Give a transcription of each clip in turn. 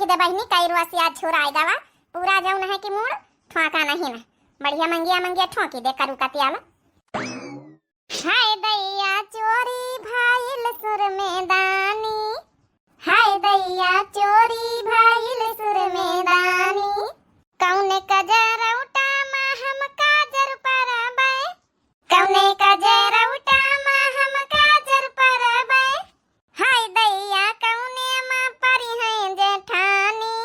ठोकी दे बहनी कई रुआसी आज छोरा आएगा वा पूरा जाऊ ना है कि मूड ठोका नहीं ना बढ़िया मंगिया ठोकी दे करू कतियाला। हाय दैया चोरी भाईल सुर में दानी, हाय दैया चोरी भाईल सुर में दानी, कौने कजर उठा मा हम काजर परबै, कौने कजर उठा मा हम काजर परबै, हाय दैया कौने मा परी है जेठानी,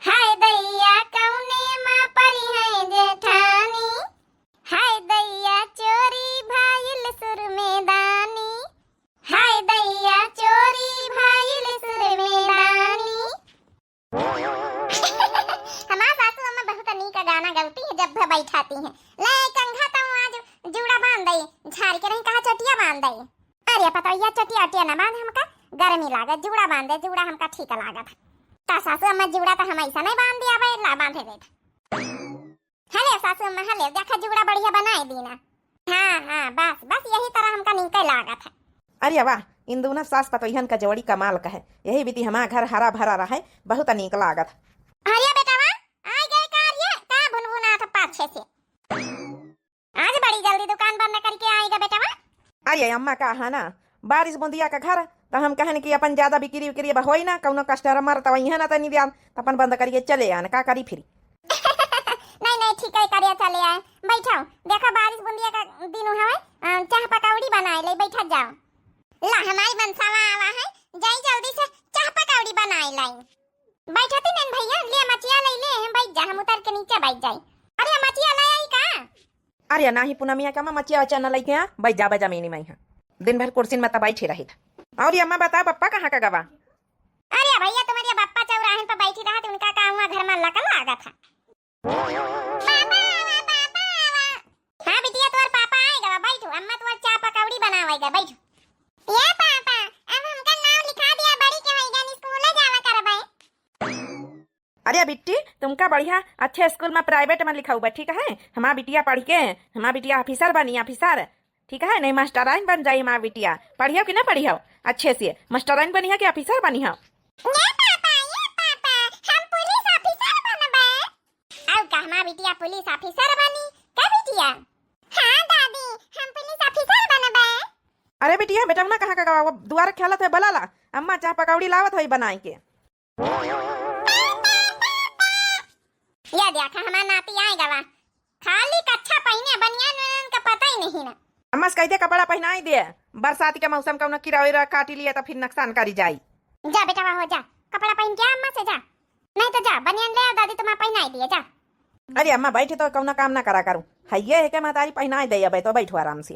हाय दैया कौने मा परी है जेठानी, हाय दैया चोरी भाईल सुर में दानी, हाय दैया चोरी भाईल सुर में दानी। हमारा सासू अम्मा बहुत नीक गाना गाती है जब बैठाती हैं। ले कंघा तो आज जूड़ा बांध दई झाड़ के नहीं कहा चटिया बांध दई। अरे पता या चटिया टिया ना बांध हमका गर्मी लागत जूड़ा बांध दे जूड़ा हमका ठीक लागत। ता सासू अम्मा जूड़ा तो हम ऐसा नहीं बांध दिया भाई ला बांधे दे। हले सासू अम्मा हले देखा जूड़ा बढ़िया बनाई दी ना। हाँ बस बस यही तरह हमका नीक लागत है। अरे वाह इन दोनों सास पतोहन का जोड़ी कमाल का है। यही बीती हमारा घर हरा भरा रहा है बहुत नीक लागत। अरे बेटा वाह आ गए कार्य का भुनभुना था पाछे से। आज बड़ी जल्दी दुकान बंद करके आएगा बेटा वाह। अरे अम्मा का है ना बारिश बूंदिया का घर तो हम कहन कि अपन ज्यादा बिक्री विक्री होई ना कौनो कस्टमर तो वही ना तनी ध्यान तो अपन बंद करिए चले आन का करी फिर। नहीं ठीक है करिए चले आए बैठो देखा बारिश बूंदिया का दिन हवे चाह पकौड़ी बनाए ले बैठा जाओ। ला हमारी बनसावा आवा है जाई जल्दी से चाह पकौड़ी बनाए लाई। बैठती नन भैया ले मचिया ले ले हम बैठ जा हम उतर के नीचे बैठ जाई। अरे मचिया ले आई का। अरे नहीं पूनमिया का मचिया वचा न लेके आ बैठ जा बजा मेनी मैं दिन भर कुर्सी में तब बैठी रही था। और अम्मा बता पप्पा कहाँ का गवा। अरे भैया तुम्हारे पप्पा चौराहे पर बैठी रहा उनका काम हुआ घर में लकल आगा था। हाँ बिटिया तुम्हारे पापा आएगा बैठो अम्मा तुम्हारे चाय पकौड़ी बनावेगा बैठो। ये पापा अब हमका नाम लिखा दिया बड़ी के होइगा स्कूल जावा करबै। अरे बिट्टी तुमका बढ़िया अच्छे स्कूल में प्राइवेट में लिखा हुआ ठीक है। हमारा बिटिया पढ़ के हमारा बिटिया ऑफिसर बनी ऑफिसर ठीक है नहीं मास्टराइन बन जाई हमारा बिटिया। पढ़ियो कि ना पढ़ियो अच्छे से मास्टराइन बनी है कि ऑफिसर बनी है। ये पापा हम पुलिस ऑफिसर बनबै। औ का हमारा बिटिया पुलिस ऑफिसर बनी का बिटिया। हां दादी हम पुलिस ऑफिसर बनबै। अरे बिटिया बेटा ना कहाँ का गवा दुआर खेलत है बलाला अम्मा चाह पकौड़ी लावत है बनाए के। ये देखा हमारा नाती आएगा वा खाली कच्छा पहने बनियान का पता ही नहीं ना। अम्मा से कहते कपड़ा पहनाई दे बरसात के मौसम का कीड़ा उड़ा काटी लिया तो फिर नुकसान करी जाई। जा बेटा हो जा कपड़ा पहन के अम्मा से जा नहीं तो जा बनियान ले दादी तुम्हें पहनाई दिए जा। अरे अम्मा बैठे तो कौन काम ना करा करूँ है ये है कि मैं तारी पहनाई दे अब तो बैठो आराम से।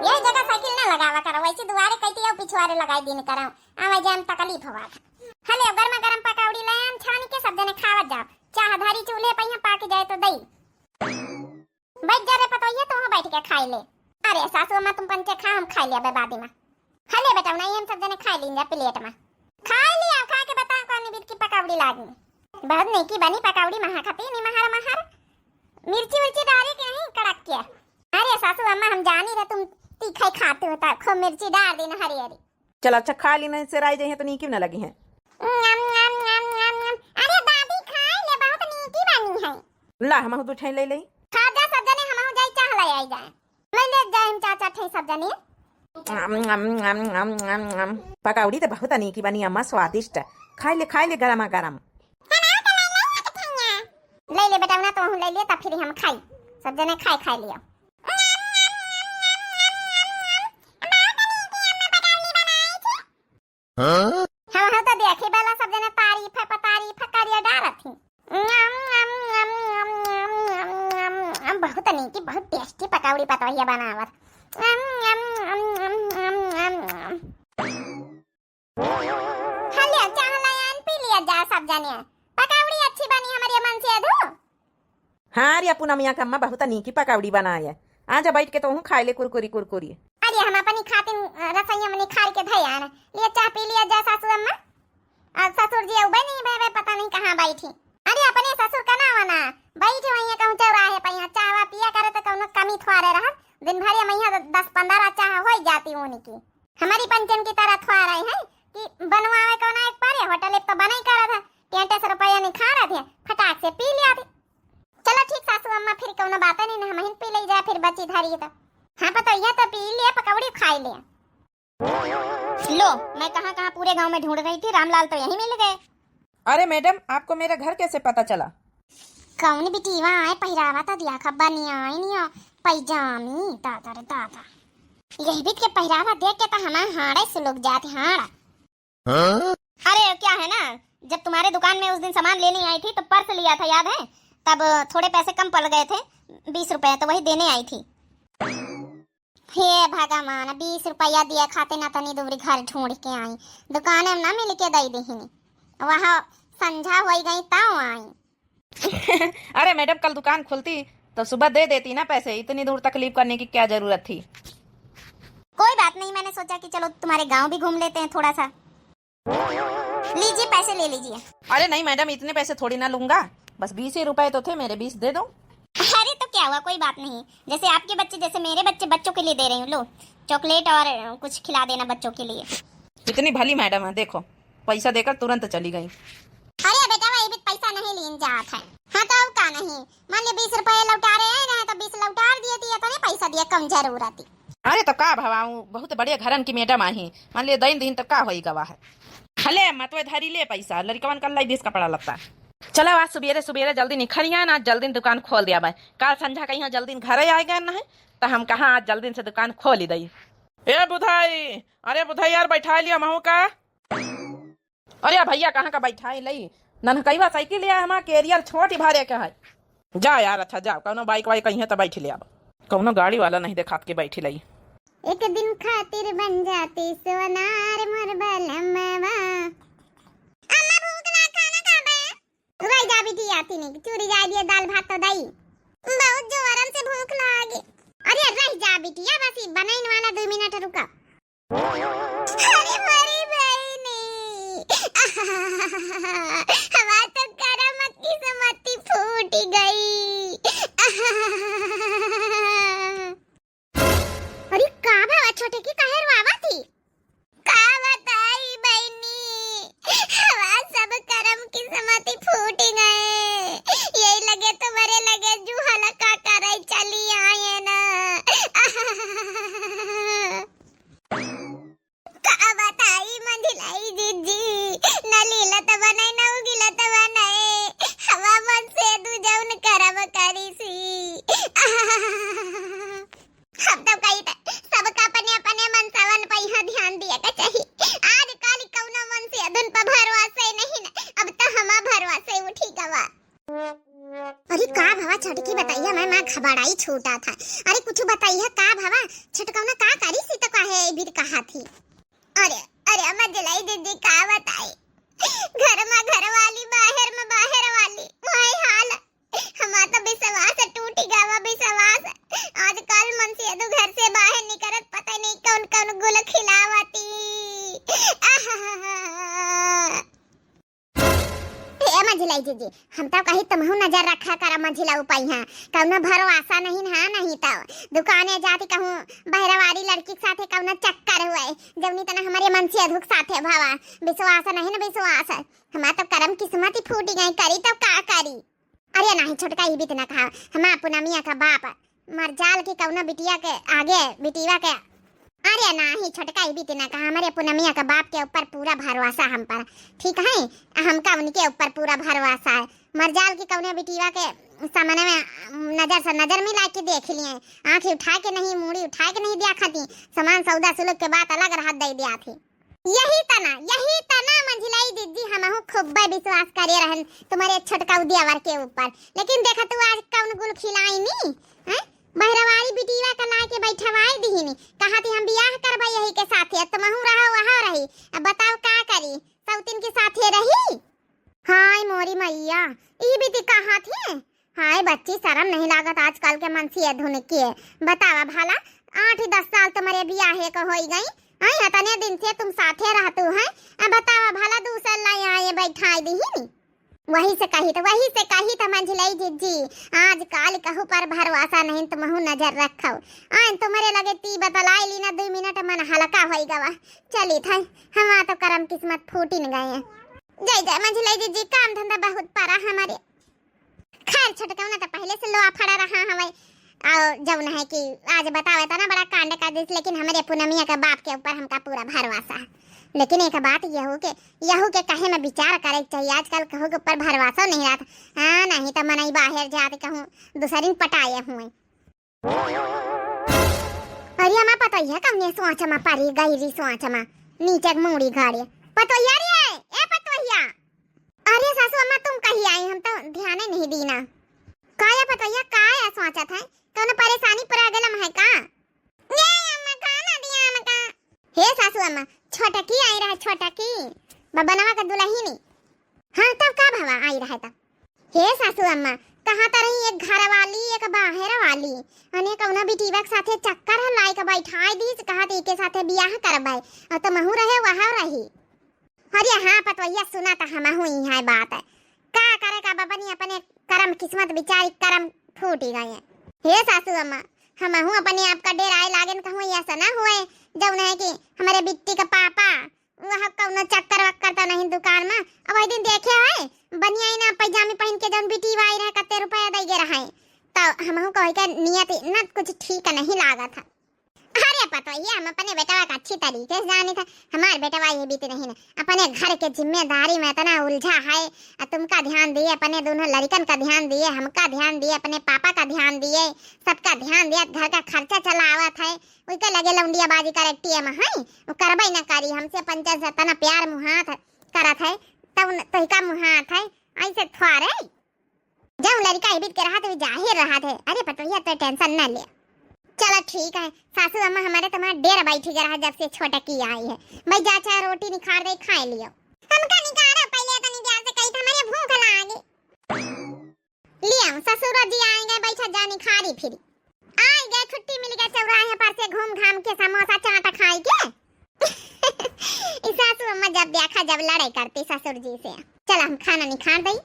ये जगह साइकिल ना लगावा करो वैसे दुआरे कहती है पिछवारे लगाई दिन करो आवाज जान तकलीफ होवा। हले गर्मा गरम पकौड़ी ले आम छानी के सब जने खावत जाओ चाह धारी चूल्हे पे यहाँ पाक जाए तो दई बैठ जा रे पतोहिया तो वहाँ बैठ के खाई ले। अरे सासू अम्मा तुम पंचे खा हम खाई लिया बेबादी में। हले बेटा नहीं हम सब जने खाई लेंगे प्लेट में खा लिया खा के बताओ कौन बीट की पकौड़ी लागी। बहुत नहीं की बनी पकौड़ी महा खाती नहीं महार मिर्ची विर्ची डाली कि नहीं कड़क के। अरे सासू अम्मा हम जानी रहे तुम तीखा खाते हो तो खूब मिर्ची डाल देना हरी हरी। चल अच्छा खा लेने से राय जाए तो नहीं क्यों ना लगी है। अरे दादी खाए ले बहुत नीकी बनी है। ला हम दूध ले ले खा जा सब जने हम जाई चाह ले आई जाए ले ले जाए हम चाचा ठे सब जने। पकौड़ी तो बहुत नीकी बनी अम्मा स्वादिष्ट खाई ले गरमा गरम। ले ले बेटा ना तो ले ले तब फिर हम खाई सब जने खाई लिया। हाँ तो देखे वाला सब जने तारीफ करिया डालत थी। बहुत नीकी बहुत टेस्टी पकौड़ी पतोहिया बनावत। हले चाह लायन पी लिया जा सब जने पकौड़ी अच्छी बनी हमारे मन से अधू। हाँ रे पूनमिया का अम्मा बहुत नीकी पकौड़ी बनाई है आज बैठ के तो हूँ खाई ले कुरकुरी। अरे हम अपनी खातिन रसोइया में निखार के धैया न लिया चाह पी लिया जा सासू अम्मा। और ससुर जी उबे नहीं बे पता नहीं कहाँ बैठी। अरे अपने ससुर का ना वना बैठे वहीं कहूँ चौराहे पे यहाँ चाह पिया करे तो कौनो कमी थोड़े रहा दिन भर ये मैया 10-15 चाह हो जाती उन्हीं की। हमारी पंचन की तरह थोड़ा रहे हैं कि बनवावे कौन एक पारे होटल तो बनाई खरीद। हाँ पतैया तो पी लिया, पकौड़ी खा लिया। लो मैं कहाँ कहाँ पूरे गांव में ढूंढ रही थी, रामलाल तो यहीं मिल गए। अरे मैडम, आपको मेरा घर कैसे पता चला? कौन बिटीवा आए पहिरावा था दिया, खब्बा नहीं आई नहीं पैजामी दादा रे दादा, यही बीत के पहिरावा देख के तो हमारे हाड़े से लोग जाते हाड़ा। अरे क्या है ना, जब तुम्हारे दुकान में उस दिन सामान लेने आई थी तो पर्स लिया था, याद है? तब थोड़े पैसे कम पड़ गए थे, 20 रुपए, तो वही देने आई थी। हे भगवान, 20 रुपया दिया खाते ना तनी दूरी घर ढूंढ के आई, दुकान में ना मिल के दई दीहिनी, वहाँ संझा हो गई ताऊ आई। अरे मैडम, कल दुकान खुलती तो सुबह दे देती ना पैसे, इतनी दूर तकलीफ करने की क्या जरूरत थी? कोई बात नहीं, मैंने सोचा कि चलो तुम्हारे गांव भी घूम लेते हैं थोड़ा सा। लीजिए पैसे ले लीजिए। अरे नहीं मैडम, इतने पैसे थोड़ी ना लूंगा, बस 20 ही रुपए तो थे मेरे, 20 दे दो। अरे तो क्या हुआ, कोई बात नहीं, जैसे आपके बच्चे जैसे मेरे बच्चे, बच्चों के लिए दे रही हूँ, लो चॉकलेट और कुछ खिला देना बच्चों के लिए। इतनी भली मैडम है, देखो पैसा देकर तुरंत चली गई। अरे बेटा वही भी पैसा नहीं लीन जात है। हाँ तो का नहीं, मान ले 20 रुपए लौटा रहे हैं तो 20 लौटा दिए थी, तो नहीं पैसा दिया, कम जरूरत थी। अरे तो का भवाऊं, बहुत बढ़िया घरन की मैडम आई, मान ले दिन दिन तो का होई गवा है। हले मत वे धरी ले पैसा, लड़कवन कल लाई 20 कपड़ा लगता। चलो आज सुबेरे सुबेरे जल्दी निखरिया ना, जल्दी दुकान खोल दिया भाई, कल संझा कहीं जल्दी घर आ गए ना है, तो हम कहाँ आज जल्दी से दुकान खोल ही दई। ए बुधाई, अरे बुधाई यार बैठा लिया महू का। अरे भैया कहाँ का बैठा लई, नन कई बार साइकिल लिया, हमारा कैरियर छोटी भारे का है। जा यार, अच्छा जा, कौनो बाइक वाइक कहीं है तो बैठ लिया, कौनो गाड़ी वाला नहीं देखा के बैठी लई। एक दिन खातिर बन जाती सोनार मोर बलमवा। अम्मा भूख ना, खाना खा बे। वही जा भी दी आती नहीं, चूरी जा दिए दाल भात तो दई, बहुत जोरन से भूख लगी। अरे रह जा बिटिया, बस बनाइन वाला 2 मिनट रुका। अरे मरी बहनी, हमार तो करमती से मत्ती फूट गई। अरे का भावा छोटे की काहे रोवा थी? का बताई बहनी, हमार सब करम की समती फूट गए, यही लगे तो मरे लगे जूहला का करे चली आए ना। का बताई मंझिलाई दीदी, न लीला तो बनाई न उगिला तो बनाए, हवा मन से दू जौन करम करी सी। हम तो कही सबका अपने अपने मन सवन पर यहाँ ध्यान दिया का चाहिए, आज काली कौनो मन से अधुन पर भरवसा नहीं ना, अब तो हमा भरवसा उठी गवा। अरे का भावा छटकी बताइए, मैं खबराई छूटा था। अरे कुछ बताइए का भावा, छटकौना का करी सी तो काहे भी कहा थी। अरे अरे अम्मा जलाई दीदी का बताई, घर में घर वाली बाहर वाली वही हाल, हमारा तो विश्वास टूट गया, विश्वास आजकल मन से दो घर से बाहर निकलत, पता नहीं कौन कौन गुल खिलावती। मंझिलाई दीदी, हम तो कही तुमहु नजर रखा करा मंझिला उपाय है, कौनो भरोसा नहीं है, नहीं तो दुकाने जाती कहूँ बहरवारी लड़की के साथे कौनो चक्कर हुए, जवनी तना हमारे मन से अधुक साथे भावा, विश्वास नहीं ना विश्वास, हमारा तो करम किस्मत ही फूटी गई, करी तो का करी। अरे नहीं छोटका ही बीत ना कहा, हमारा पुनमिया का बाप मरजाल की कौनो बिटिया के आगे बिटिया के, अरे नहीं छोटका ही बीत ना कहा, हमारे पुनमिया का बाप के ऊपर पूरा भरोसा हम पर, ठीक है, हमका उनके ऊपर पूरा भरोसा है। मरजाल की कौनो बिटिया के सामने में नजर से नजर मिला के देख लिए, आंख उठा के नहीं, मूड़ी उठा के नहीं दिया खाती, सामान सौदा सुलूक के बात अलग रह दे दिया थी। यही तना मंझिलाई दीदी, हम खूब विश्वास करे रहन तुम्हारे छोटका उद्यावर के ऊपर, लेकिन देखा तू आज कौन गुल खिलाई नी है, बहरवारी बिटिया का ला के बैठवाई दीनी, कहा थी हम बियाह करबा यही के साथे, तुमहु रहो वहां रही, अब बताओ का करी, सौतिन के साथे रही। हाय मोरी मैया, ई बीती कहा थी, हाय बच्ची शर्म नहीं लागत आजकल के मनसी अधुन के, बतावा भला 8-10 साल तुम्हारे बियाह को होई गई, आई इतने दिन से तुम साथे रहतू हैं, अब बतावा भला दूसर लाई आए बैठाई दीनी। वही से कही तो मंझिलाई दीदी, आज काल कहू पर भरोसा नहीं, तुमहु नजर रखो, आन तुम्हारे लगे ती बतलाई ली ना 2 मिनट मन हल्का होई गवा, चली था हमारा तो करम किस्मत फूट न गए। जय जय मंझिलाई दीदी, काम धंधा बहुत पारा हमारे, खैर छोटका ना तो पहले से लोआ फड़ा रहा हमें, और जब है कि आज बतावे था ना बड़ा कांड का दिस, लेकिन हमारे पूनमिया के बाप के ऊपर हमका पूरा भरोसा है। लेकिन एक बात यहू के कहे में विचार करे चाहिए, आजकल कहू के ऊपर भरोसा नहीं रहा। हाँ नहीं तो मनई बाहर जाते कहूँ दूसरी पटाए हुए। अरे हमारा पतोहिया कौन सोच में पड़ी गई सोच में नीचे मूड़ी गाड़ी पतोहिया रे ए पतोहिया। अरे सासू अम्मा तुम कहीं आई, हम तो ध्यान नहीं दी ना। काया पतोहिया काया सोचत है कौन परेशानी पड़ा गलम है का? ये अम्मा का ना दिया अम्मा। हे सासू अम्मा छोटकी आई रहा, छोटकी बबनवा का दुल्हनी। हाँ तब का भवा आई रहा तब। हे सासू अम्मा कहाँ तो रही, एक घर वाली एक बाहर वाली अने कौना बिटीवा के साथे चक्कर है लाई के बैठाई दी, कहा ती के साथे बियाह करबै और तो महू रहे वहां रही। अरे हाँ पतोहिया सुना तो हम हुई है बात है का करे का बबनी अपने कर्म किस्मत बिचारी कर्म फूटी गए हैं। हे सासू अम्मा हम हूँ अपने आप का डेराए लागन कहूँ ऐसा ना हुए जब है कि हमारे बिट्टी का पापा वह कौनो चक्कर वक्कर तो नहीं दुकान में। अब वही दिन देखे है बनिया ना पैजामे पहन के जौन बिटी आई रहे कते रुपया दे गे रहे, तो हम हूँ कहे का नियत ना कुछ ठीक नहीं लागा था। अरे पता ये हम अपने बेटवा का अच्छी तरीके से जाने था, हमारे बेटवा ये बीते नहीं ना अपने घर के जिम्मेदारी में इतना उलझा है। तुमका ध्यान दिए, अपने दोनों लड़कन का ध्यान दिए, हमका ध्यान दिए, अपने पापा का ध्यान दिए, सबका ध्यान दिया, घर का खर्चा चलावत है। उसके लगे लौंडिया बाजी करे टीएम है वो करबई ना करी, हमसे पंचायत से तना प्यार मुहात करत है तब तो का मुहात है ऐसे थोड़े जब लड़का बीत के रहा तो जाहिर रहा थे। अरे पटोहिया तो टेंशन न ले, चलो ठीक है सासू अम्मा हमारे तुम्हारा डेर बैठी रहा जब से छोटा की आई है। भाई जा चाहे रोटी निखार दे खा लियो। हमका निकारो पहले तो नहीं ध्यान से कही था हमारे भूख लागे लिया ससुर जी आएंगे बैठा जा निखारी फिर आई गए छुट्टी मिल गई चौराहे पर से घूम घाम के समोसा चाट खाई के सासू अम्मा जब देखा जब लड़ाई करती ससुर जी से चल हम खाना निखार दई।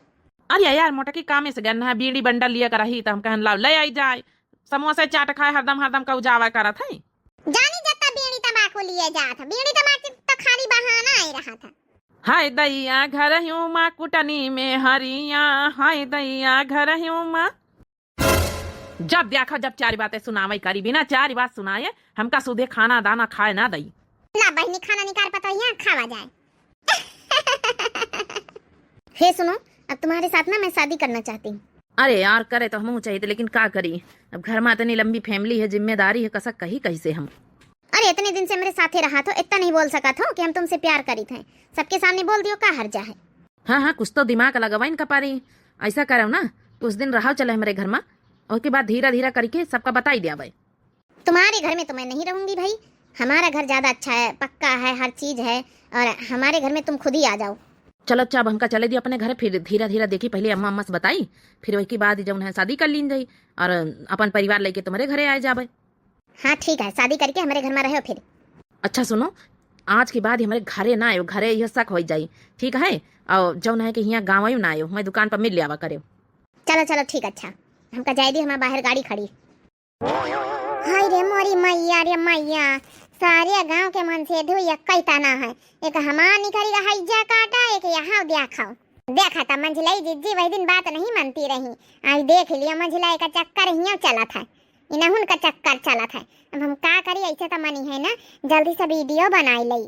अरे यार मोटा की काम से गन है बीड़ी बंडल लिया करही त हम कहन लाव ले आई जाए समोसा चाट खाए हरदम हरदम का उजावा करत है। जानी जत्ता बीड़ी तंबाकू लिए जात है, बीड़ी तंबाकू तो खाली बहाना ही रहा था। हाय दैया घर हूँ माँ कुटनी में हरिया, हाय दैया घर हूँ माँ। जब देखा जब चार बातें सुनावई करी बिना चार बात सुनाए हमका सुधे खाना दाना खाए ना दई। ला बहनी खाना निकाल पता यहाँ खावा जाए। हे सुनो अब तुम्हारे साथ ना मैं शादी करना चाहती हूँ। अरे यार करे तो हम चाहिए लेकिन क्या करी, अब घर में इतनी लंबी फैमिली है, जिम्मेदारी है, कसक कही कैसे हम। अरे इतने दिन से मेरे साथ ही रहा तो इतना नहीं बोल सका था कि हम तुमसे प्यार करी थे, सबके सामने बोल दियो का हर्जा है। हाँ हाँ कुछ तो दिमाग लगवा इनका पारी, ऐसा करो ना कुछ दिन रहा चले हमारे घर में और के बाद धीरे धीरे करके सबका बताई दिया भाई। तुम्हारे घर में तो मैं नहीं रहूंगी भाई, हमारा घर ज्यादा अच्छा है, पक्का है, हर चीज है, और हमारे घर में तुम खुद ही आ जाओ। चलो अच्छा अब हमका चले दिया अपने घर, फिर धीरे धीरे देखी पहले अम्मा अम्मा से बताई फिर वही के बाद जब है शादी कर लीन जाई और अपन परिवार लेके तुम्हारे घरे आए जाबे। हाँ ठीक है शादी करके हमारे घर में रहो फिर। अच्छा सुनो आज के बाद हमारे घरे ना आयो, घरे यह शक हो जाई ठीक है, और जौन है कि यहाँ गाँव ना आयो, मैं दुकान पर मिल लिया करे। चलो चलो ठीक अच्छा हमका जाए दी, हमारे बाहर गाड़ी खड़ी। हाय रे मोरी मैया रे मैया, सारे गांव के मन से धुई कई तना है, एक हमार निकली रहा जा काटा, एक यहाँ देखाओ देखा था मंझलाई जिज्जी वही दिन बात नहीं मानती रही, आज देख लिया मंझलाई का चक्कर यहाँ चला था, इनहुन का चक्कर चला था। अब हम का करी ऐसे तो मनी है ना जल्दी से वीडियो बनाई लई।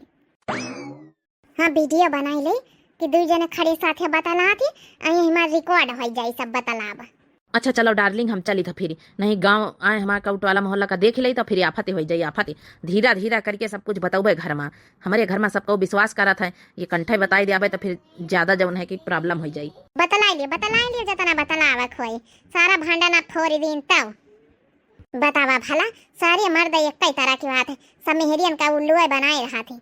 हाँ वीडियो बनाई लई कि दू जने खड़े साथे बतला थी हमार रिकॉर्ड हो जाए सब बतलावा। अच्छा चलो डार्लिंग हम चली था फिर नहीं गांव आए हमारा कौट वाला मोहल्ला का देख ली तो फिर आफत हो जाई आफत, धीरा धीरा करके सब कुछ बताओ घर में, हमारे घर में सबको विश्वास करा था ये कंठे बताई दिया तो फिर ज्यादा जौन है कि प्रॉब्लम हो जाई। बतला लिए जतना बतलावा खोई सारा भांडा ना फोड़ दिन तब बतावा भला सारे मर्द एक कई तरह की बात है, सब मेहरियन का उल्लू बनाए रहा थे।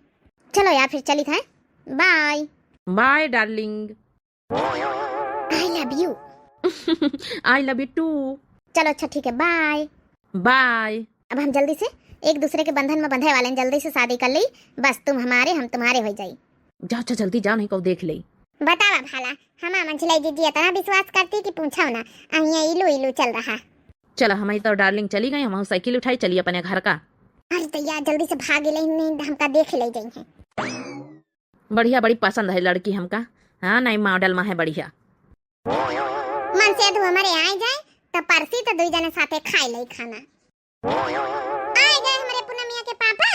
चलो यार फिर चली था, bye bye darling, I love you. I love you too. चलो अच्छा ठीक है बाय बाय। अब हम जल्दी से एक दूसरे के बंधन में बंधे वाले जल्दी से शादी कर ली, बस तुम हमारे हम तुम्हारे हो जाई। जाओ अच्छा जल्दी जाओ नहीं को देख ले। बतावा भाला हमा मंझलाई दीदी इतना विश्वास करती कि पूछो ना अहिया इलू इलू चल रहा। चलो हमारी तो डार्लिंग चली गई, हम साइकिल उठाई चली अपने घर का। अरे तो यार जल्दी से भाग ले नहीं हमका देख ले गई है। बढ़िया बड़ी पसंद है लड़की हमका, हाँ नहीं मॉडल में है बढ़िया। मन से तो हमारे आए जाए तो परसी तो दुई जने साथे खाए लई खाना। आए गए हमारे पूनमिया के पापा,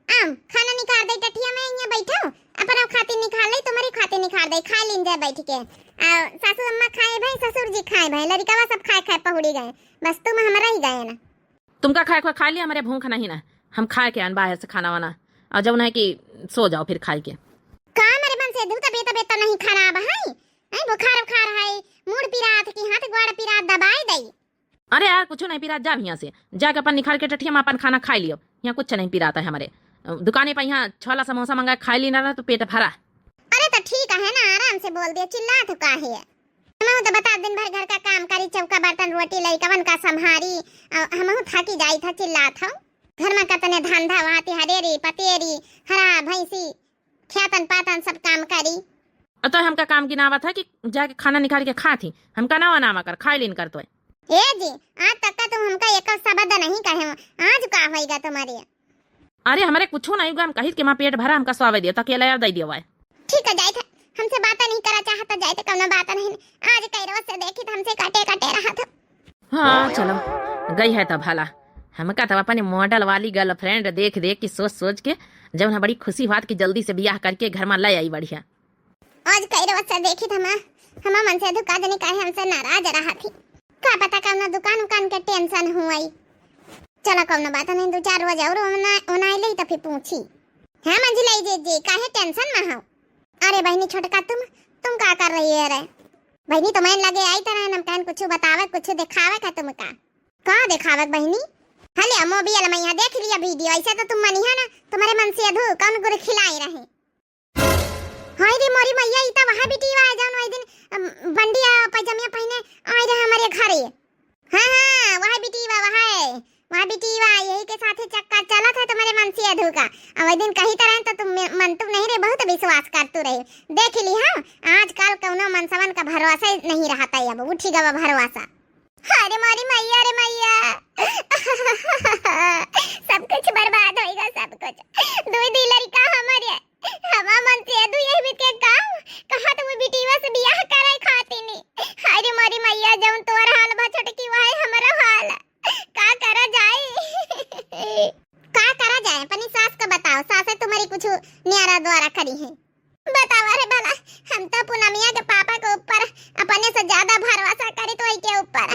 आम खाना निकाल दे टटिया में, यहाँ बैठो अपन अब खाती निकाल ले, तुम्हारी खाती निकाल दे, खा लीन जाए बैठ के। सासू अम्मा खाए भाई, ससुर जी खाए भाई, लड़कावा सब खाए खाए पहुड़ी गए, बस तुम हमारा ही गए ना। तुमका खाए खा लिया, हमारे भूख नहीं ना, हम खाए के आन बाहर से खाना वाना, और जब है कि सो जाओ फिर खाए के। का मेरे मन से दूध तबीयत तो नहीं खराब है? बुखार उखार है, मूड पिरात की हाथ गोड़ पिरात दबाई दई। अरे यार कुछ नहीं पिरात, जा यहाँ से जाके अपन निकाल के टटिया में अपन खाना खा लियो, यहाँ कुछ नहीं पिराता है हमारे। दुकाने पर यहाँ छोला समोसा मंगा खा ली ना तो पेट भरा। अरे तो ठीक है ना, आराम से बोल दिया, चिल्ला तो का है। हम तो बता दिन भर घर का काम करी, चौका बर्तन रोटी लइकवन का संभारी, हम थाकी जाई था, चिल्ला था घर में कतने धंधा वाती हरेरी पतेरी हरा भैंसी खेतन पातन सब काम करी। तो हमका काम गिनावा था कि जाके खाना निकाल के खा थी, हमका नावा नामा कर खाई लीन कर तो। ए जी आज तक का तुम हमका एक शब्द नहीं कहे, आज का होएगा तुम्हारे? अरे हमारे कुछ नहीं हुआ, हम कही कि मां पेट भरा, हमका स्वावे दियो तकेला याद दे दियो। ठीक है, जाए था हमसे बात नहीं करा चाहता, जाए तो कौनो बात नहीं, आज कई रोज से देखी तो हमसे कटे कटे रहा था। हाँ चलो गई है तो भला, हमका तो अपने मॉडल वाली गर्लफ्रेंड देख देख की सोच सोच के जब ना बड़ी खुशी बात की जल्दी से ब्याह करके घर में ले आई बढ़िया। आज कई रोज से देखी था हम मन से धोखा देने का हमसे नाराज रहा थी, का पता कौनो दुकान के टेंशन हुई। चलो कौनो बात नहीं, 2-4 रोज और उनाई ले तो फिर पूछी है मंजिला जी काहे टेंशन में हो? अरे बहनी छोटका तुम का कर रही है रे? बहनी तो मैं लगे आई तरह नम कहन कुछ बतावे कुछ दिखावे का तुमका का दिखावे बहनी? हले मोबाइल में यहाँ देख लिया वीडियो, ऐसे तो तुम मनिया ना, तुम्हारे मन से अधू कौन गुर खिलाई रहे। हाय रे मोरी मैया, इता वहां भी टीवा आ जाओ, दिन बंडिया पजामिया पहने आए रहे हमारे घरे। हां वहां भी टीवा वहां भी टीवा यही के साथे चक्का चला था तुम्हारे मन से अधू का। अब दिन कहीं तरह तो तुम मन तुम नहीं रे, बहुत विश्वास करतू रहे, देख ली। हां आजकल कौनो मनसवन का भरोसा नहीं रहता है, अब उठी गवा भरोसा। अरे मोरी मैया रे मैया सब कुछ बर्बाद होएगा, सब कुछ दुई दी लड़का हमारे हवा मन से अधू यही भी के काम कहा तुम बिटीवा से बियाह कराई खाती नी। अरे मोरी मैया जौन तोर हाल बा छोटकी वाई हमारा हाल का करा जाए का करा जाए? अपनी सास को बताओ, सास तुम्हारी कुछ न्यारा द्वारा करी है बताओ। अरे भला हम तो पूनमिया के पापा के ऊपर अपने से ज्यादा भरोसा करे तो के ऊपर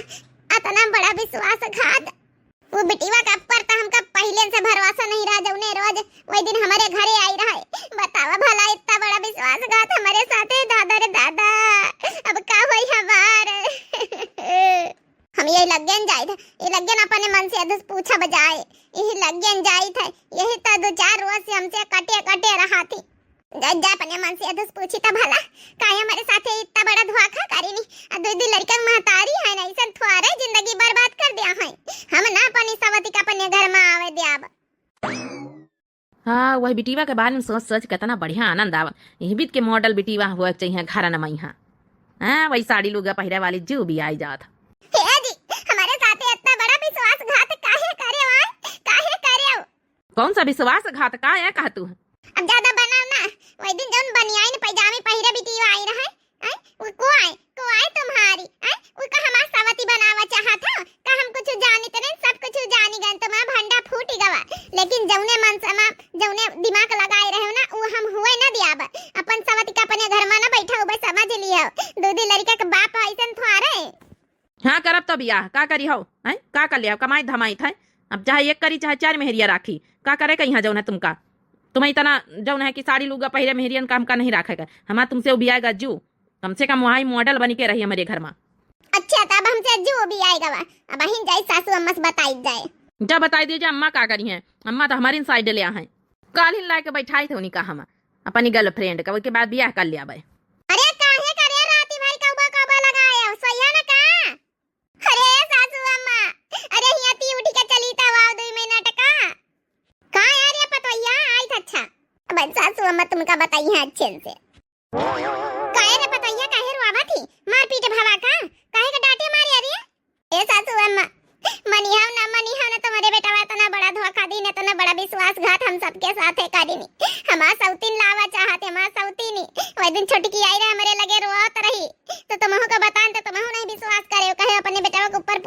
इतना बड़ा विश्वासघात, वो बिटीवा का ऊपर तो हमका पहले से भरोसा नहीं रहा, जौने रोज वही दिन हमारे घरे आई रहे। बतावा भला इतना बड़ा विश्वासघात हमारे साथ है, दादा रे दादा अब का होई हमार हम यही लग्गन जाए थे, ये लग्गन अपने मन से अधस पूछा बजाए यही लग्गन जाए थे, यही तो 2-4 रोज से हमसे कटे कटे रहा थी। जा अपने मन से अधस पूछी तो भला काहे हमारे साथ इतना बड़ा धोखा करी नी, दो लड़का महतारी है ना, इसन थोड़े जिंदगी बर्बाद कर दिया है। हम ना अपनी सवती का अपने घर में आवे दिया। हाँ वही बिटीवा के बारे में सोच सोच कितना बढ़िया आनंद आवा, यही बीत के मॉडल बिटीवा हुआ चाहिए घर न मैहा। हाँ वही साड़ी लुगा पहिरे वाली जो भी आई जात। हे जी हमारे साथ इतना बड़ा विश्वासघात काहे करे हो? काहे करे हो? कौन सा विश्वासघात का है कहा तू? अब ज्यादा बनाओ ना, वही दिन जौन बनियाइन पैजामे पहिरे बिटीवा आई रहे वो को आए तुम्हारी वो का हमार सवती बनावा चाहत था का? हम कुछ जानित नहीं, सब कुछ जानी गन, तुम्हारा भंडा फूट गवा। लेकिन जौने मन समा जौने दिमाग लगाए रहे ना वो हम हुए ना दियाब, अपन सवती का अपने घर में ना बैठा हो, समझ लियो। दूधी लड़का के बाप ऐसन थोड़े। हाँ करब तो बियाह का करी हो हैं? का कर लिया कमाई धमाई था, अब चाहे एक करी चाहे 4 मेहरिया राखी, का करे कहीं जौन है तुमका? तुम्हें इतना जौन है कि साड़ी लुगा पहिरे मेहरियन काम का नहीं रखेगा, हमारा तुमसे वो बियाएगा जू, कम से कम वहाँ मॉडल बन के रही हमारे घर में। अच्छा तब हमसे जो भी आएगा वा अब अहिन जाए सासू अम्मा से बताई जाए। जब बताई दीजिए अम्मा का करी है, अम्मा तो हमारी साइड ले हैं, काल ही ला के बैठाई थे उन्हीं का हम अपनी गर्लफ्रेंड का, उसके बाद ब्याह कर लिया भाई। अरे काहे करे राती भर कबा लगाया सैया ना का? अरे सासू अम्मा अरे हियाती उठ के चली ता वाव 2 मिनट का यार ये पतोया आई था। अच्छा अब सासू अम्मा तुमका बताई है अच्छे से काहे रे पतोया काहे रोवा थी? मार पीट भावा का काहे के डांटे मारी? अरे ए सासू अम्मा मनिहाव ना तुम्हारे बेटा इतना बड़ा धोखा दी ने, इतना बड़ा विश्वासघात हम सबके साथ है करी नी। हमार सौतीन लावा चाहते, हमार सौतीनी वही दिन छोटकी आई रहे हमारे लगे रोत रही तो तुमहु का बतान तो तुमहु नहीं विश्वास करे, कहे अपने बेटा के ऊपर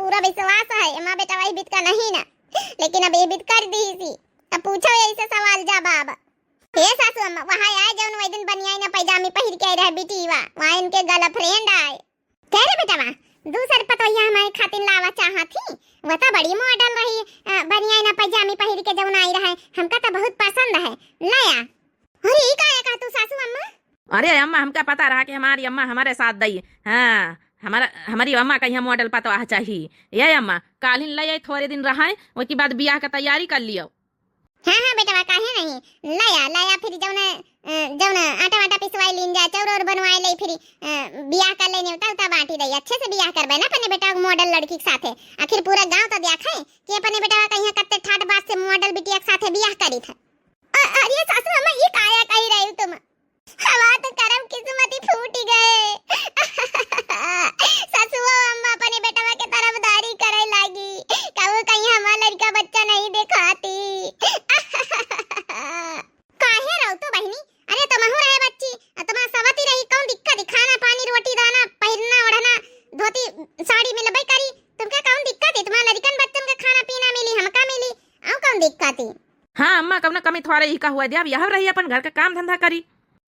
फ्रेंड आए। कह रे बेटा दूसर पतोहिया हमारे खातिर लावा चाहा थी, वो तो बड़ी मॉडल रही, बढ़िया ना पैजामी पहिर के जौन आई रहे, हमका तो बहुत पसंद है, लाया। अरे ई काहे का तू सासू अम्मा? अरे अम्मा हमका पता रहा कि हमारी अम्मा हमारे साथ दई। हाँ हमारी अम्मा का यहाँ मॉडल पतवा चाहिए। ये अम्मा कालिन ले थोड़े दिन रहा है, उसके बाद ब्याह का तैयारी कर लियो। हाँ बेटा काहे नहीं, लाया फिर जौन आटा वाटा पिसवाई लीन जा, चौर और बनवाई ले, फिर बियाह कर लेने उता बांटी दई। अच्छे से बियाह करबे ना अपने बेटा मॉडल लड़की के साथे। आखिर पूरा गांव तो देखे कि अपने बेटा कहीं कत्ते ठाट बात से मॉडल बिटिया के साथे बियाह करी था। अरे सासू अम्मा ये काया कही रही तुम? हवा तो करम किस्मत ही फूट गए। सासू अम्मा अपने बेटा के तरफदारी करे लागी, कबो कहीं हमारा लड़का बच्चा नहीं दिखाती। काहे रहो तो बहनी? अरे तुमहु रहे बच्ची, तुम सवती रही, कौन दिक्कत? खाना पानी रोटी दाना पहनना ओढ़ना धोती साड़ी में लबई करी, तुमके कौन दिक्कत है? तुम्हारा लड़कन बच्चन का खाना पीना मिली, हमका मिली, औ कौन दिक्कत है? हाँ अम्मा कब ना कमी थोड़े ही का हुआ दिया, यहाँ रही अपन घर का काम धंधा करी।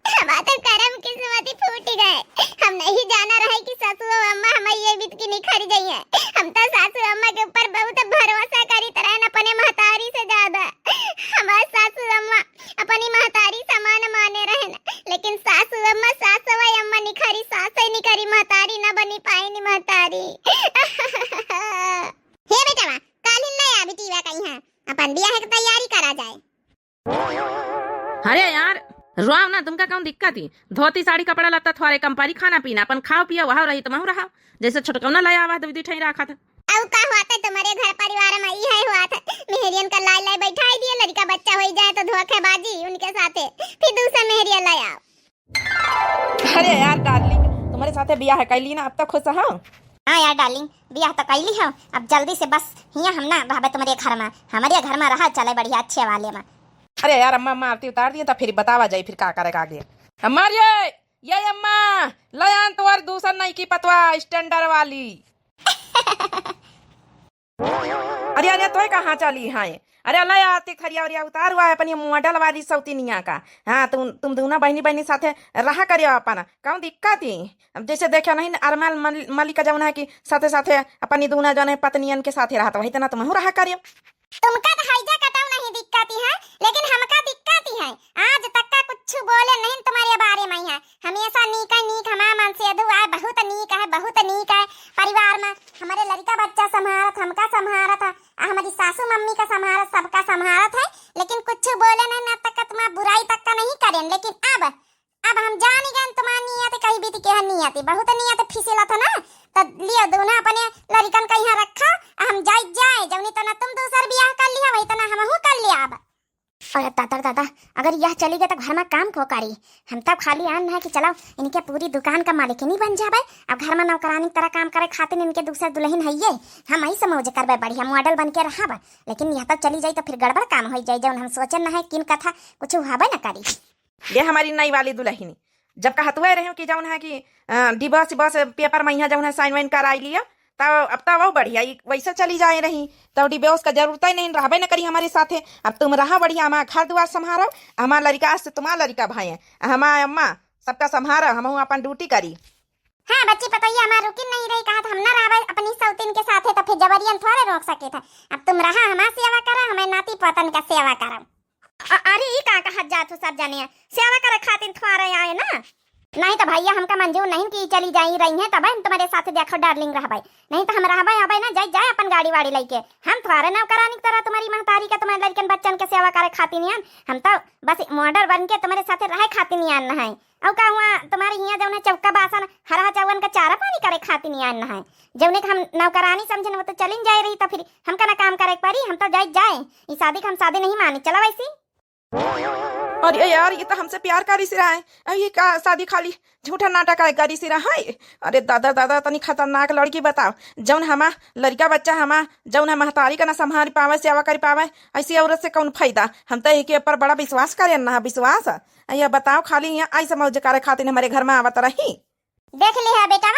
बात करम किस्मत ही फूट गए। हम नहीं जाना रहे कि सासू अम्मा हमारी ये बीत की निखर गई है। हम तो सासू अम्मा के ऊपर बहुत भरोसा करी तरह न अपने महतारी से ज्यादा। हमारे सासू अम्मा अपनी महतारी समान माने रहे न, लेकिन सासू अम्मा सासवाई अम्मा निखरी, सास ही निखरी, महतारी न बनी पाई नि महतारी। हे बेटा काल ही नया बिटिया कहीं है, अपन बियाह की तैयारी करा जाए। अरे यार रोआव ना, तुमका कौन दिक्कत ही? धोती साड़ी कपड़ा लत्ता थोड़े कम पारी, खाना पीना अपन खाओ पियो, वहां रही तुम रहा जैसे छोटकौना लाया आवा दीदी ठई रखा था। अब का हुआ था तुम्हारे घर परिवार में? ये हुआ था मेहरियन का लाई बैठाई दिए, लड़का बच्चा हो जाए तो धोखेबाजी उनके साथे, फिर दूसरा मेहरिया लाया। अरे यार डार्लिंग तुम्हारे साथे बियाह कैली ना, अब तक खुश हो? हाँ यार डार्लिंग बियाह तो कैली हो, अब जल्दी से बस यहाँ हम ना रहबे तुम्हारे घर में, हमारे घर में रहा चले बढ़िया अच्छे वाले में। अरे यार अम्मा आरती उतार दिए तो फिर बतावा जाए फिर का करेगा आगे। अम्मा ये अम्मा लयान तो और दूसरा नहीं की पतवा स्टैंडर्ड वाली। अरे अरे तो कहाँ चली है? अरे अल्लाह आती खरिया और उतार हुआ है अपनी मॉडल वाली सौतीनिया का। हाँ तुम दोनों बहनी साथे रहा करियो अपन, कौन दिक्कत ही? अब जैसे देखा नहीं अरमाल मलिक का जौन है कि साथे साथे अपनी दोनों जौन पत्नियन के साथे रहा, तो वही तना तुम रहा करियो। तुमका तो हैजा कटाऊ नहीं दिक्कत है, लेकिन हमका दिक्कत ही है। आज तक का कुछ बोले नहीं तुम्हारे बारे में है, हमेशा नीक हमारा मन से अधू है, बहुत नीक है। परिवार में हमारे लड़का बच्चा संभालत, हमका संभालत है, हमारी सासू मम्मी का संभालत, सबका संभालत है, लेकिन कुछ बोले नहीं ना तक तुम्हारा बुराई तक का नहीं करें। लेकिन अब हम जान गए तुम्हारी नियत कहीं भी के नियत बहुत नियत फिसला था ना, तो लियो दोनों अपने लड़कन का यहाँ रखा, हम जाए जौनी तो ना तुम दूसर बियाह कर लिया, वही तो ना हमहू कर लिया। अब और दादा अगर यह चली गई तो घर में काम को करी? हम तब खाली आन है कि चलो इनके पूरी दुकान का मालिक नहीं बन जाए, अब घर में नौकरानी तरह काम करे खातिर इनके दूसरे दुल्हन है, ये हम ऐसे मौज करबे बढ़िया मॉडल बन के रहा। लेकिन यह तब चली जाई तो फिर गड़बड़ काम हो जाए, जौन हम सोचे न है किन कथा कुछ हुआ न करी। ये हमारी नई वाली दुल्हनी जब कहतुए रहे कि जौन है कि डिवोर्स बस पेपर में यहाँ जौन है साइन वाइन कराई लिया, तब अब तो वो बढ़िया वैसे चली जाए रही, तो डिवोर्स का जरूरत ही नहीं रहबे न करी हमारे साथे। अब तुम रहा बढ़िया, हमारा घर दुआर संभारो, हमारा लड़का से तुम्हारा लड़का भाई है, हमारा अम्मा सबका संभारो, हम अपन ड्यूटी करी। हाँ बच्ची पता ही हमारा रुकिन नहीं रही, कहा हम ना रहा अपनी सौतीन के साथ है, तो फिर जबरियन थोड़े रोक सके था। अब तुम रहा हमारा सेवा करा, हमें नाती पोतन का सेवा करा। अरे ये का कहा जात हो, सब जाने सेवा करे खातिर थोड़े आए ना, नहीं तो भैया हमका मंजूर नहीं कि चली जाई रही है, तब हम तुम्हारे साथ देखो डार्लिंग रहबे, नहीं तो हम रहबे अबे ना जाए अपन गाड़ी वाड़ी लेके, हम थोड़े नौकरानी की तरह तुम्हारी महतारी का तुम्हारे लड़कन बच्चन के सेवा करे खातिर नहीं, हम तो बस मॉडल बन के तुम्हारे साथ रहे खातिर नहीं आना है। और का हुआ तुम्हारे यहाँ जौन चौका बासन हरा चौवन का चारा पानी करे खातिर नहीं आना है, जौने हम नौकरानी समझन वो तो चलिन जाए रही, तो फिर हमका ना काम करे पड़ी, हम तो जाए इस शादी का हम शादी नहीं मानी, चला वैसी। अरे यार ये तो हमसे प्यार करी से रहा है, ये का शादी खाली झूठा नाटक है करी से रहा है। अरे दादा तनी खतरनाक लड़की बताओ, जौन हमा लड़का बच्चा हमा जौन है महतारी का ना संभाल पावे सेवा कर पावे, ऐसी औरत से कौन फायदा? हम तो एक ऊपर बड़ा विश्वास करे ना, विश्वास ये बताओ खाली यहाँ ऐसे मौज करे खातिर हमारे घर में आवत रही। देख ले है बेटा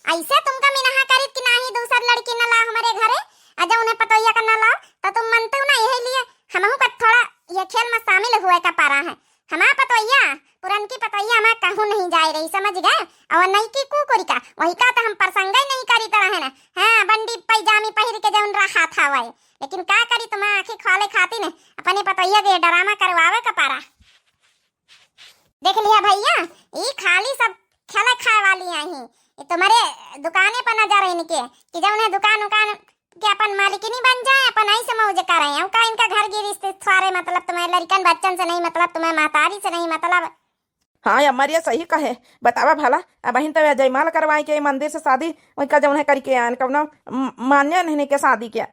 ऐसे तुमका मिनहा करित कि नाही दूसर लड़की न ला हमारे घरे, अजा उन्हें पतोहिया का न ला, तो तुम मनते हो ना, यही लिए हमहू का थोड़ा ये खेल में शामिल हुए का पारा है। हमारा पतोहिया पुरनकी पतोहिया हमारा कहूँ नहीं जाए रही, समझ गए? और नहीं की कुकुर छोरी का वही का तो हम प्रसंग ही नहीं करी तरह है ना। हाँ बंडी पैजामी पहिर के जौन रहा था वही, लेकिन का करी तुम आंखें खोले खाती ने अपने पतैया के ड्रामा करवावे का पारा। देख लिया भैया ये खाली सब खेला खाए वाली आई ये तुम्हारे दुकाने पर नजर है इनके कि जब उन्हें दुकान के अपन मालिकिनी बन जाए अपन ऐसे मौज कर रहे हैं का इनका घर की रिश्ते सारे मतलब तुम्हारे लड़कन बच्चन से नहीं मतलब तुम्हें महतारी से नहीं मतलब। हाँ अमरिया सही कहे बतावा भला अब बहन तो जयमाल करवाए के मंदिर से शादी वही का जौन है करके आन कौन मान्य नहीं के शादी के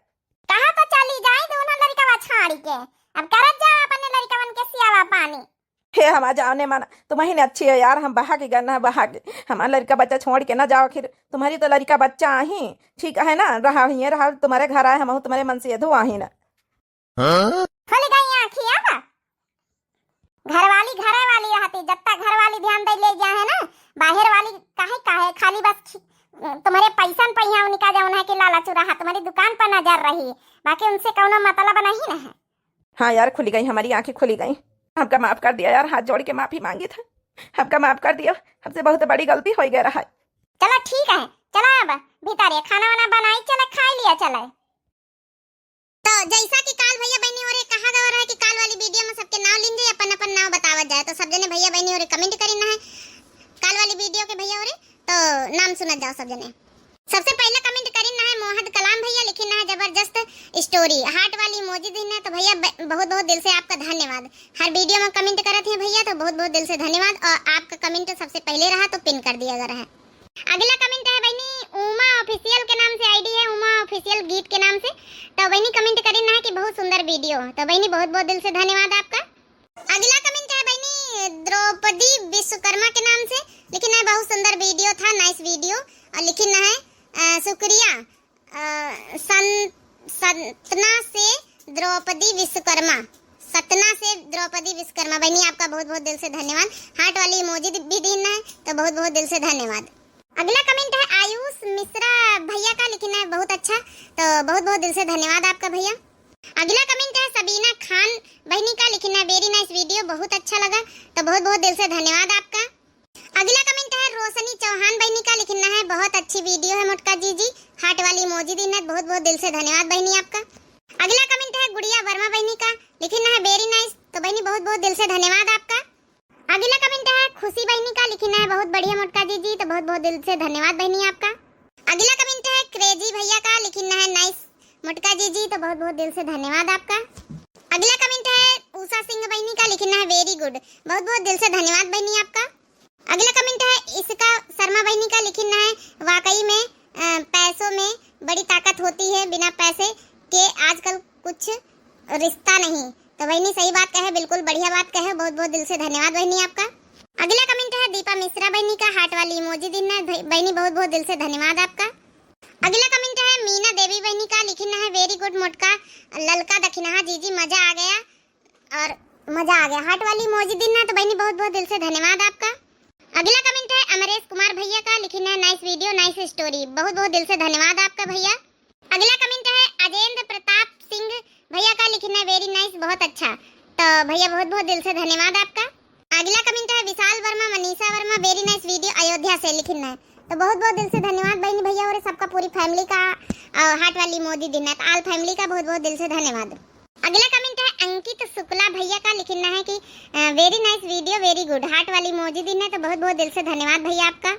कहा तो चली जाए दोनों लड़का छाड़ी के अब करत जा अपने लड़कवन के सियावा पानी। हे हमारा जाने माना तुम्हारी ने अच्छी है यार हम बहा के गन्ना है बहा के हमारा लड़का बच्चा छोड़ के ना जाओ फिर तुम्हारी तो लड़का बच्चा ही ठीक है ना रहा ही रहा तुम्हारे घर आए हम तुम्हारे मन से धो ही ना खुल गई आँखियाँ का घरवाली रहती जब तक घरवाली ध्यान दे ले गया है ना बाहर वाली काहे खाली बस तुम्हारे पैसा पहिया उनका जौन है कि लालच रहा तुम्हारी दुकान पर नजर रही बाकी उनसे कौनो मतलब नहीं ना है। हाँ यार खुली गई हमारी आंखें खुली गई हमका माफ कर दिया यार हाथ जोड़ के माफी मांगी था हमका माफ कर दिया हमसे बहुत बड़ी गलती हो गया रहा। चलो ठीक है चलो अब भीतर खाना वाना बनाई चले खा लिया चले। तो जैसा कि काल भैया बहनी और कहा गया रहा है कि काल वाली वीडियो में सबके नाम लिंदे अपन नाम बतावा जाए तो सब जने भैया बहनी और कमेंट करना है काल वाली वीडियो के भैया और तो नाम सुना जाओ सब जने। सबसे पहले कमेंट करना है मोहम्मद कलाम भैया लिखना है जबरदस्त स्टोरी हार्ट वाली इमोजी देना है तो भैया बहुत बहुत दिल से आपका धन्यवाद। हर वीडियो में कमेंट करते हैं भैया तो बहुत बहुत दिल से धन्यवाद और आपका कमेंट सबसे पहले रहा तो पिन कर दिया गया है। अगला कमेंट है बहनी उमा ऑफिशियल के नाम से आईडी है उमा ऑफिशियल गीत के नाम से तो बहनी कमेंट करना है कि बहुत सुंदर वीडियो तो बहनी बहुत बहुत दिल से धन्यवाद आपका। अगला कमेंट है बहनी द्रौपदी विश्वकर्मा के नाम से लिखना है बहुत सुंदर वीडियो था नाइस वीडियो और लिखना है शुक्रिया सतना से द्रौपदी विश्वकर्मा बहनी आपका बहुत बहुत दिल से धन्यवाद। हार्ट वाली इमोजी भी देना है तो बहुत बहुत दिल से धन्यवाद। अगला कमेंट है आयुष मिश्रा भैया का लिखना है बहुत अच्छा तो बहुत बहुत दिल से धन्यवाद आपका भैया। अगला कमेंट है सबीना खान बहनी का लिखना है वेरी नाइस वीडियो बहुत अच्छा लगा तो बहुत बहुत दिल से धन्यवाद आपका। अगला कमेंट है रोशनी चौहान बहनी का लिखना है बहुत अच्छी वीडियो है मोटका जी हार्ट वाली इमोजी देना बहुत बहुत दिल से धन्यवाद बहनी आपका। अगला कमेंट है गुड़िया वर्मा बहनी का लिखना है वेरी नाइस तो बहनी बहुत बहुत दिल से धन्यवाद आपका। अगला कमेंट है खुशी बहनी का लिखना है बहुत बढ़िया मोटका जी तो बहुत बहुत दिल से धन्यवाद बहनी आपका। अगला कमेंट है क्रेजी भैया का लिखना है नाइस मोटका जी तो बहुत बहुत दिल से धन्यवाद आपका। अगला कमेंट है उषा सिंह बहनी का लिखना है वेरी गुड बहुत बहुत दिल से धन्यवाद बहनी आपका। अगला कमेंट है इसका शर्मा बहनी का लिखना है वाकई में पैसों में बड़ी ताकत होती है बिना पैसे के आजकल कुछ रिश्ता नहीं तो बहनी सही बात कहे बिल्कुल बढ़िया बात कहे बहुत बहुत दिल से धन्यवाद बहनी आपका। अगला कमेंट है दीपा मिश्रा बहनी का हार्ट वाली इमोजी देना बहनी बहुत बहुत दिल से धन्यवाद आपका। अगला कमेंट है मीना देवी बहनी का लिखना है वेरी गुड मोटका ललका दखिना जी मजा आ गया हार्ट वाली इमोजी देना तो बहनी बहुत बहुत दिल से धन्यवाद आपका। अगला कमेंट है अमरेश कुमार भैया का लिखना है नाइस वीडियो नाइस स्टोरी बहुत बहुत दिल से धन्यवाद आपका भैया। अगला कमेंट है अजेंद्र प्रताप सिंह भैया का लिखना है वेरी नाइस बहुत अच्छा तो भैया बहुत बहुत दिल से धन्यवाद आपका। अगला कमेंट है Vishal Verma Manisha Verma very nice video Ayodhya से लिखना है तो बहुत बहुत दिल से धन्यवाद बहनी भैया और सबका पूरी फैमिली का हार्ट वाली मोदी देना है आल फैमिली का बहुत बहुत दिल से धन्यवाद। अगला कमेंट है अंकित शुक्ला भैया का लिखना है कि very nice video very good heart वाली इमोजी देना है तो बहुत बहुत दिल से धन्यवाद भैया आपका।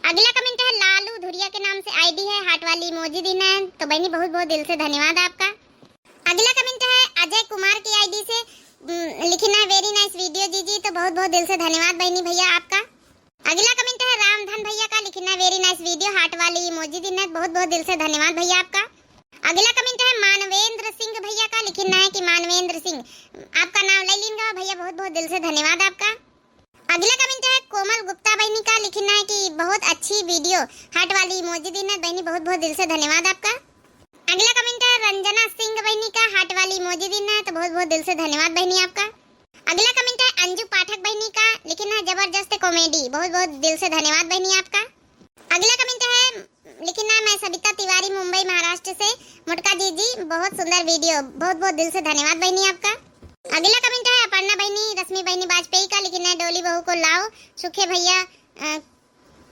अगला कमेंट है लालू धुरिया के नाम से आईडी है हार्ट वाली इमोजी देना है तो बहनी बहुत बहुत दिल से धन्यवाद आपका। अगला कमेंट है अजय कुमार की आईडी से लिखना है वेरी नाइस वीडियो जी तो बहुत बहुत दिल से धन्यवाद बहनी भैया आपका। अगला कमेंट है रामधन भैया का लिखना है वेरी नाइस वीडियो हार्ट वाली इमोजी देना है बहुत बहुत दिल से धन्यवाद भैया आपका। अगला कमेंट है मानवेंद्र सिंह भैया का लिखना है कि मानवेंद्र सिंह आपका नाम ले लेंगे भैया बहुत बहुत दिल से धन्यवाद आपका। अगला कमेंट है कोमल गुप्ता बहनी का लिखना है कि बहुत अच्छी वीडियो हार्ट वाली इमोजी देना बहनी बहुत बहुत दिल से धन्यवाद आपका। अगला कमेंट है रंजना सिंह बहनी का हार्ट वाली इमोजी देना है तो बहुत बहुत दिल से धन्यवाद बहनी आपका। अगला कमेंट है अंजू पाठक बहनी का लिखना है जबरदस्त कॉमेडी बहुत बहुत दिल से धन्यवाद बहनी आपका। अगला कमेंट है लिखना है मैं सविता तिवारी मुंबई महाराष्ट्र से मोटका जी बहुत सुंदर वीडियो बहुत बहुत दिल से धन्यवाद बहनी आपका। अगला कमेंट है अपर्णा बहनी रश्मि बहनी वाजपेयी का लिखना है डोली बहू को लाओ सुखे भैया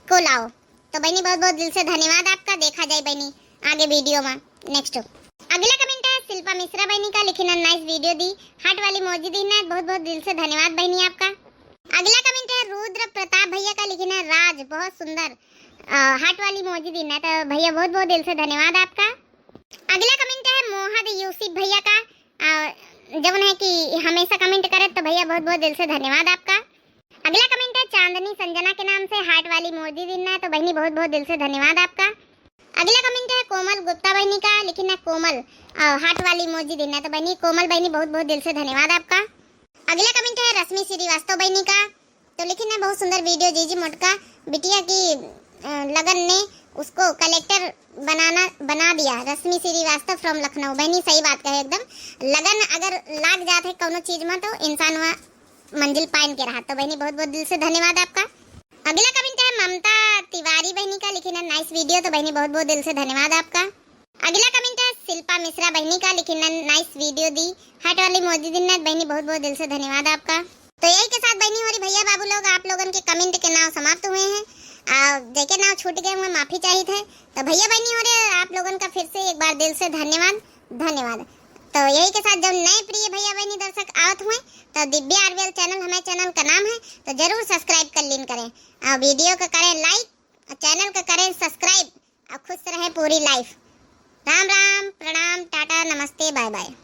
को लाओ तो बहनी बहुत बहुत दिल से धन्यवाद आपका। देखा जाए बहनी आगे वीडियो में। नेक्स्ट अगला कमेंट है शिल्पा मिश्रा बहनी का, लिखी नाइस वीडियो दी, हार्ट वाली मौजी दी ना, बहुत बहुत दिल से धन्यवाद बहनी आपका। अगला कमेंट है रुद्र प्रताप भैया का, लिखी ना राज बहुत सुंदर हार्ट वाली मौजी दी ना, तो भैया बहुत बहुत दिल से धन्यवाद आपका। अगला कमेंट है मोहद यूसुफ भैया का, जब है कि हमेशा कमेंट करे तो भैया बहुत बहुत दिल से धन्यवाद आपका। अगला कमेंट है चांदनी संजना के नाम से, हार्ट वाली मौजी दी ना, तो बहनी बहुत बहुत दिल से धन्यवाद आपका। अगला कमेंट है कोमल गुप्ता बहनी का, लेकिन ना कोमल हार्ट वाली मौजी देना, तो बहनी कोमल बहनी बहुत बहुत दिल से धन्यवाद आपका। अगला कमेंट है रश्मि श्रीवास्तव बहनी का, तो लेकिन ना बहुत सुंदर वीडियो जीजी मोटका बिटिया की लगन ने उसको कलेक्टर बना दिया। रश्मि श्रीवास्तव फ्रॉम लखनऊ, बहनी सही बात कहे एकदम। लगन अगर लाग जाते कोनो चीज में तो इंसान वहाँ मंजिल पाइन के रहा, तो बहनी बहुत बहुत दिल से धन्यवाद आपका। अगला कमेंट है ममता तिवारी बहनी का, लिखी ना नाइस वीडियो, तो बहनी बहुत बहुत दिल से धन्यवाद आपका। अगला कमेंट है शिल्पा मिश्रा बहनी का, लिखी ना नाइस वीडियो दी, हार्ट वाली मौजी दी ना, बहनी बहुत बहुत दिल से धन्यवाद आपका। तो यही के साथ बहनी और भैया बाबू लोग आप लोगन के कमेंट के नाम समाप्त हुए हैं। जेके नाम छूट गए हुए माफी चाहिए थे, तो भैया बहनी और आप लोगन का फिर से एक बार दिल से धन्यवाद। तो यही के साथ जब नए प्रिय भैया बहनी दर्शक आवत हुए तो दिव्या आरवीएल चैनल हमारे चैनल का नाम है, तो जरूर सब्सक्राइब कर लीन करें, वीडियो को करें लाइक, चैनल को करें सब्सक्राइब, और खुश रहें पूरी लाइफ। राम राम, प्रणाम, टाटा, नमस्ते, बाय बाय।